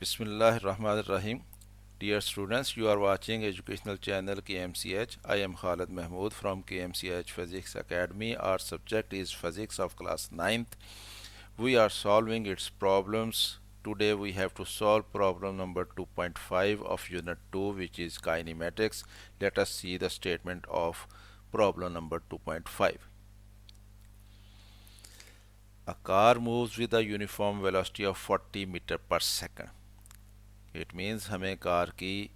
Bismillahirrahmanirrahim. Dear students, you are watching educational channel KMCH. I am Khalid Mahmood from KMCH Physics Academy. Our subject is physics of class 9th. We are solving its problems. Today we have to solve problem number 2.5 of unit 2, which is kinematics. Let us see the statement of problem number 2.5. A car moves with a uniform velocity of 40 meter per second. It means हमें car की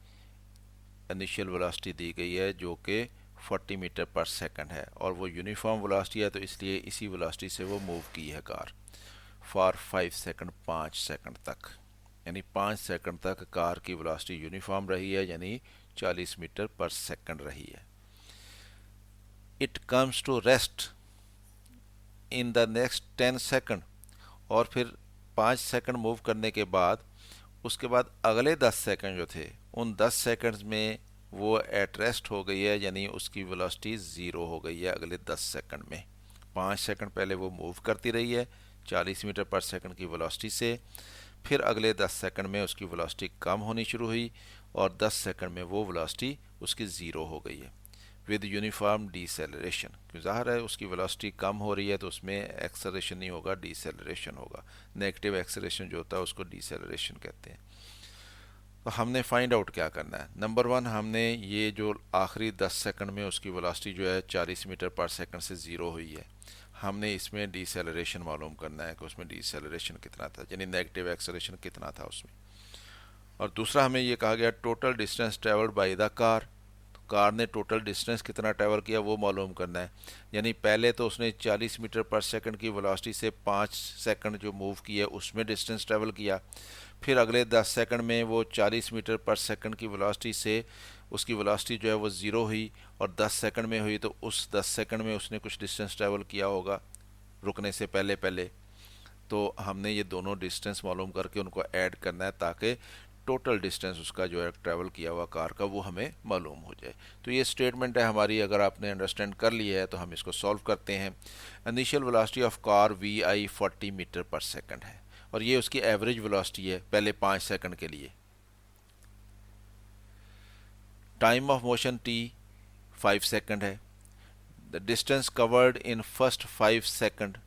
initial velocity दी गई है जो कि 40 metre per second है और वो uniform velocity है, तो इसलिए इसी वेलोसिटी से वो मूव की है कार फॉर 5 सेकंड, 5 सेकंड तक। यानी 5 सेकंड तक कार की वेलोसिटी यूनिफॉर्म रही है, यानी 40 मीटर पर सेकंड रही है। It comes to rest in the next 10 second, और फिर 5 सेकंड मूव करने के बाद उसके बाद अगले 10 सेकंड जो थे, उन 10 सेकंड्स में वो एट रेस्ट हो गई है, यानी उसकी वेलोसिटी ज़ीरो हो गई है अगले 10 सेकंड में। 5 सेकंड पहले वो मूव करती रही है 40 मीटर पर सेकंड की वेलोसिटी से, फिर अगले 10 सेकंड में उसकी वेलोसिटी कम होनी शुरू हुई और 10 सेकंड में वो वेलोसिटी उसकी ज़ीरो हो गई है विद यूनिफॉर्म डीसेलरेशन। क्यों, ज़ाहिर है उसकी वेलोसिटी कम हो रही है तो उसमें एक्सेलरेशन नहीं होगा, डीसेलरेशन होगा। नेगेटिव एक्सेलरेशन जो होता है उसको डीसेलरेशन कहते हैं। तो हमने फाइंड आउट क्या करना है। नंबर 1, हमने ये जो आखिरी 10 सेकंड में उसकी वेलोसिटी जो है 40 मीटर पर सेकंड से ज़ीरो हुई है, हमने इसमें डीसेलरेशन मालूम करना है कि उसमें डीसेलरेशन कितना था, यानी नेगेटिव एक्सेलरेशन कितना था उसमें। और दूसरा हमें ये कहा गया total distance travelled by the car, car ने टोटल डिस्टेंस कितना ट्रैवल किया वो मालूम करना है। यानी पहले तो उसने 40 मीटर पर सेकंड की वेलोसिटी से 5 सेकंड जो मूव किया उसमें डिस्टेंस ट्रैवल किया, फिर अगले 10 सेकंड में वो 40 मीटर पर सेकंड की वेलोसिटी से उसकी वेलोसिटी जो है वो ज़ीरो हुई और 10 सेकंड में हुई, तो उस 10 सेकंड में उसने कुछ डिस्टेंस ट्रैवल किया होगा रुकने से पहले पहले। तो हमने ये दोनों डिस्टेंस मालूम करके उनको ऐड करना है ताकि टोटल डिस्टेंस उसका जो है ट्रैवल किया हुआ कार का वो हमें मालूम हो जाए। तो ये स्टेटमेंट है हमारी, अगर आपने अंडरस्टैंड कर लिया है तो हम इसको सॉल्व करते हैं। Initial velocity of car V I 40 metre per second है और ये उसकी एवरेज वेलोसिटी है पहले 5 सेकंड के लिए। Time of motion T 5 second है। The distance covered in first 5 second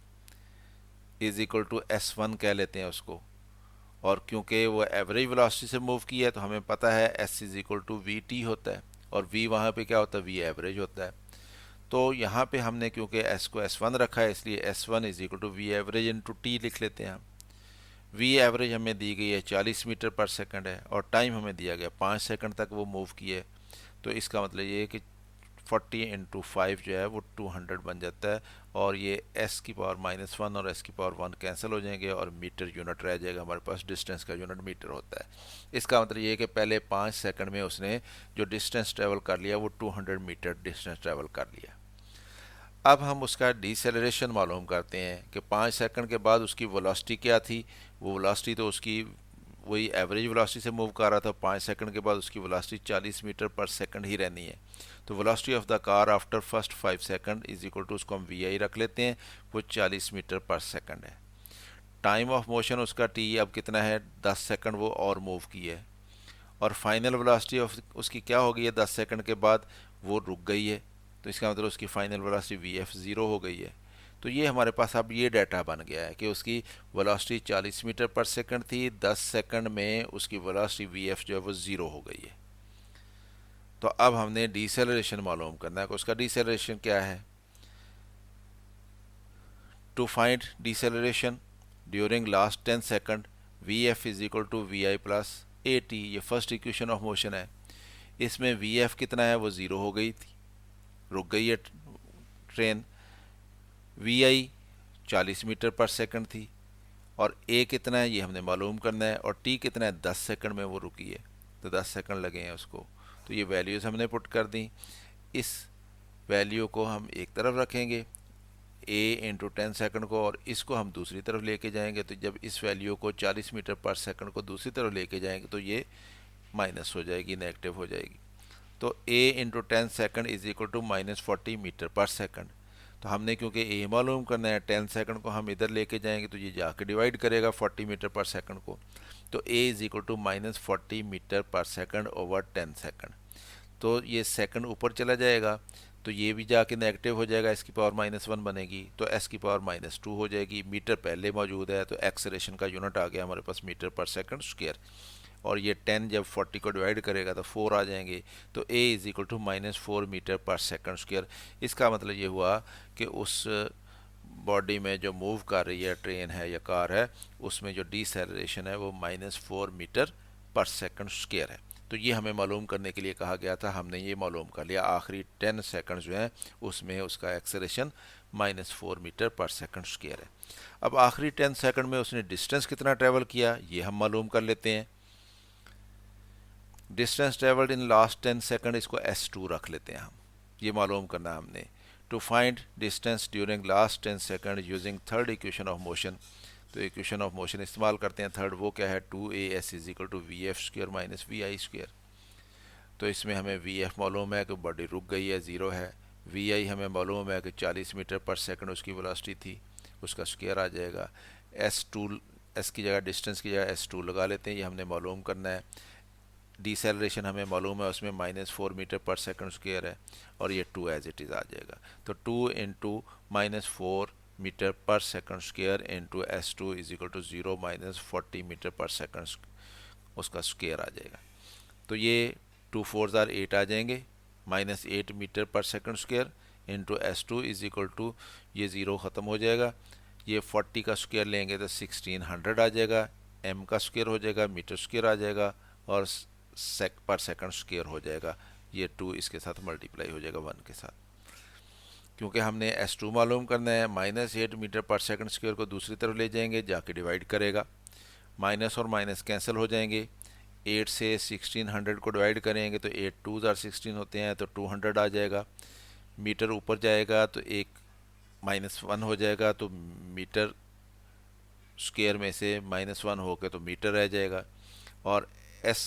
is equal to S1 कह लेते हैं उसको, और क्योंकि वो एवरेज वेलोसिटी से मूव की है तो हमें पता है S is equal to V T होता है और V वहाँ पे क्या होता है, V एवरेज होता है। तो यहाँ पे हमने क्योंकि S को S1 रखा है इसलिए S1 is equal to V average into T लिख लेते हैं हम। V एवरेज हमें दी गई है 40 मीटर पर सेकंड है और टाइम हमें दिया गया 5 सेकंड तक वो मूव किए, तो इसका मतलब ये है कि 40 इंटू 5 जो है वो 200 बन जाता है और ये s की पावर -1 और s की पावर 1 कैंसिल हो जाएंगे और मीटर यूनिट रह जाएगा हमारे पास, डिस्टेंस का यूनिट मीटर होता है। इसका मतलब ये है कि पहले 5 सेकंड में उसने जो डिस्टेंस ट्रेवल कर लिया वो 200 मीटर डिस्टेंस ट्रेवल कर लिया। अब हम उसका डिसेलरेशन मालूम करते हैं कि 5 सेकंड के बाद उसकी वेलोसिटी क्या थी। वो वेलोसिटी तो उसकी वही एवरेज वेलोसिटी से मूव कर रहा था, 5 सेकंड के बाद उसकी वेलोसिटी 40 मीटर पर सेकंड ही रहनी है। तो velocity of the car after first 5 second is equal to, उसको हम वी आई रख लेते हैं, वो 40 मीटर पर सेकंड है। टाइम ऑफ मोशन उसका टी अब कितना है, 10 सेकंड वो और मूव की है और फाइनल वेलोसिटी ऑफ उसकी क्या हो गई है 10 सेकंड के बाद, वो रुक गई है। तो इसका मतलब उसकी final velocity V F zero हो गई है। तो ये हमारे पास अब ये डाटा बन गया है कि उसकी वेलोसिटी 40 मीटर पर सेकंड थी, 10 सेकंड में उसकी वेलोसिटी वी एफ जो है वो ज़ीरो हो गई है। तो अब हमने डिसेलरेशन मालूम करना है कि उसका डिसेलरेशन क्या है। To find deceleration during last 10 second V F is equal to V I plus A T, ये फर्स्ट इक्वेशन ऑफ मोशन है। इसमें वी एफ कितना है, वो ज़ीरो हो गई थी, रुक गई है train. We I 40 metre per second थी और ए कितना है ये हमने मालूम करना है और टी कितना है, 10 सेकंड में वो रुकी है, तो 10 सेकंड लगे हैं उसको। तो ये वैल्यूज़ हमने पुट कर दी। इस वैल्यू को हम एक तरफ रखेंगे a इंटू 10 सेकंड को और इसको हम दूसरी तरफ लेके जाएंगे। तो जब इस वैल्यू को 40 मीटर पर सेकंड को दूसरी तरफ लेके जाएंगे तो ये माइनस हो जाएगी, नेगेटिव हो जाएगी। तो a into 10 second is equal to -40 metre per second. तो हमने क्योंकि a मालूम करना है, 10 सेकंड को हम इधर लेके जाएंगे तो ये जाके डिवाइड करेगा 40 मीटर पर सेकंड को। तो a is equal to -40 metre per second over 10 second. तो ये सेकंड ऊपर चला जाएगा तो ये भी जाके नेगेटिव हो जाएगा, एस की पावर -1 बनेगी, तो एस की पावर -2 हो जाएगी। मीटर पहले मौजूद है तो एक्सेलरेशन का यूनिट आ गया हमारे पास मीटर पर सेकंड स्क्वायर, और ये 10 जब 40 को डिवाइड करेगा तो 4 आ जाएंगे, तो a is equal to -4 metre per second square. इसका मतलब ये हुआ कि उस बॉडी में जो मूव कर रही है, ट्रेन है या कार है, उसमें जो डिसेलरेशन है वो -4 मीटर पर सेकंड स्क्वायर है। तो ये हमें मालूम करने के लिए कहा गया था, हमने ये मालूम कर लिया। आखिरी 10 सेकंड जो हैं उसमें उसका acceleration -4 metre per second square है। अब आखिरी 10 सेकंड में उसने डिस्टेंस कितना ट्रेवल किया ये हम मालूम कर लेते हैं। Distance travelled in last 10 second, इसको S2 रख लेते हैं हम, ये मालूम करना हमने। To find distance during last 10 second using third equation of motion, तो इक्वेशन ऑफ मोशन इस्तेमाल करते हैं थर्ड, वो क्या है 2as is equal to VF square minus VI square. तो इसमें हमें VF मालूम है कि बॉडी रुक गई है, ज़ीरो है। VI हमें मालूम है कि 40 मीटर पर सेकंड उसकी वेलोसिटी थी, उसका स्क्वायर आ जाएगा। S2, S की जगह डिस्टेंस की जगह S2 लगा लेते हैं, ये हमने मालूम करना है। डिसेलरेशन हमें मालूम है उसमें -4 मीटर पर सेकंड स्क्वायर है, और ये 2 एज इट इज़ आ जाएगा। तो 2 into -4 metre per second square into S2 is equal to 0 -40 metre per second उसका स्क्वायर आ जाएगा। तो ये 2 4 ज़ार 8 आ जाएंगे, -8 metre per second square into S2 is equal to, ये ज़ीरो ख़त्म हो जाएगा, ये 40 का स्क्वायर लेंगे तो 1600 आ जाएगा, m का स्क्वायर हो जाएगा, मीटर स्क्वायर आ जाएगा, और पर सेकंड स्क्वायर हो जाएगा। ये 2 इसके साथ मल्टीप्लाई हो जाएगा 1 के साथ, क्योंकि हमने S2 मालूम करना है। -8 मीटर पर सेकंड स्क्वायर को दूसरी तरफ ले जाएंगे, जाके डिवाइड करेगा, माइनस और माइनस कैंसिल हो जाएंगे। 8 से 1600 को डिवाइड करेंगे तो 8 2 ज़ार 16 होते हैं, तो 200 आ जाएगा। मीटर ऊपर जाएगा तो एक -1 हो जाएगा, तो मीटर स्क्वायर में से -1 होकर तो मीटर रह जाएगा, और S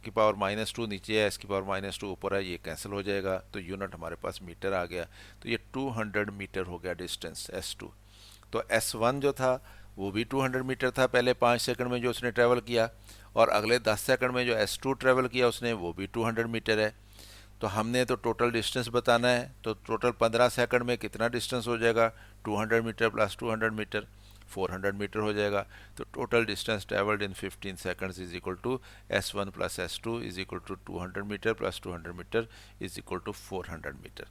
की पावर -2 नीचे है, S की पावर -2 ऊपर है, ये कैंसिल हो जाएगा, तो यूनिट हमारे पास मीटर आ गया। तो ये 200 मीटर हो गया डिस्टेंस S2। तो S1 जो था वो भी 200 मीटर था पहले 5 सेकंड में जो उसने ट्रैवल किया, और अगले 10 सेकंड में जो S2 ट्रैवल किया उसने वो भी 200 मीटर है। तो हमने तो टोटल डिस्टेंस बताना है, तो टोटल 15 सेकंड में कितना डिस्टेंस हो जाएगा, 200 मीटर प्लस 200 मीटर 400 मीटर हो जाएगा। तो total distance travelled in 15 seconds is equal to S1 plus S2 is equal to 200 metre plus 200 metre is equal to 400 metre.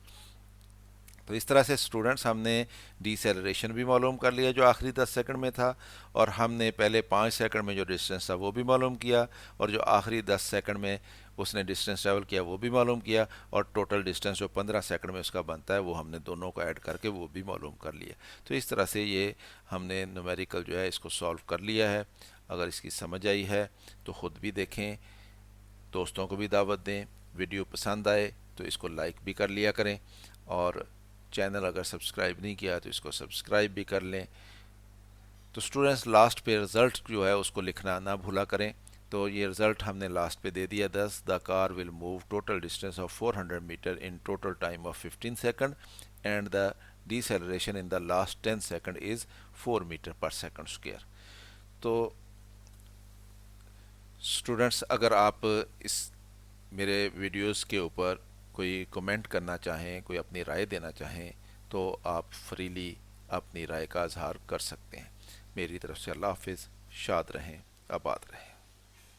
तो इस तरह से स्टूडेंट्स हमने डिसेलरेशन भी मालूम कर लिया जो आखिरी 10 सेकंड में था, और हमने पहले 5 सेकंड में जो डिस्टेंस था वो भी मालूम किया, और जो आखिरी 10 सेकंड में उसने डिस्टेंस ट्रैवल किया वो भी मालूम किया, और टोटल डिस्टेंस जो 15 सेकंड में उसका बनता है वो हमने दोनों को ऐड करके वो भी मालूम कर लिया। तो इस तरह से ये हमने न्यूमेरिकल जो है इसको सॉल्व कर लिया है। अगर इसकी समझ आई है तो ख़ुद भी देखें, दोस्तों को भी दावत दें। वीडियो पसंद आए तो इसको लाइक भी कर लिया करें, और चैनल अगर सब्सक्राइब नहीं किया तो इसको सब्सक्राइब भी कर लें। तो स्टूडेंट्स लास्ट पे रिज़ल्ट जो है उसको लिखना ना भूला करें। तो ये रिज़ल्ट हमने लास्ट पे दे दिया 10, the car will move total distance of 400 metre in total time of 15 second and the deceleration in the last 10 second is 4 metre per second square. तो स्टूडेंट्स अगर आप इस मेरे वीडियोस के ऊपर कोई कमेंट करना चाहें, कोई अपनी राय देना चाहें, तो आप फ्रीली अपनी राय का इजहार कर सकते हैं। मेरी तरफ से अल्लाह हाफिज़, शाद रहें, आबाद रहें।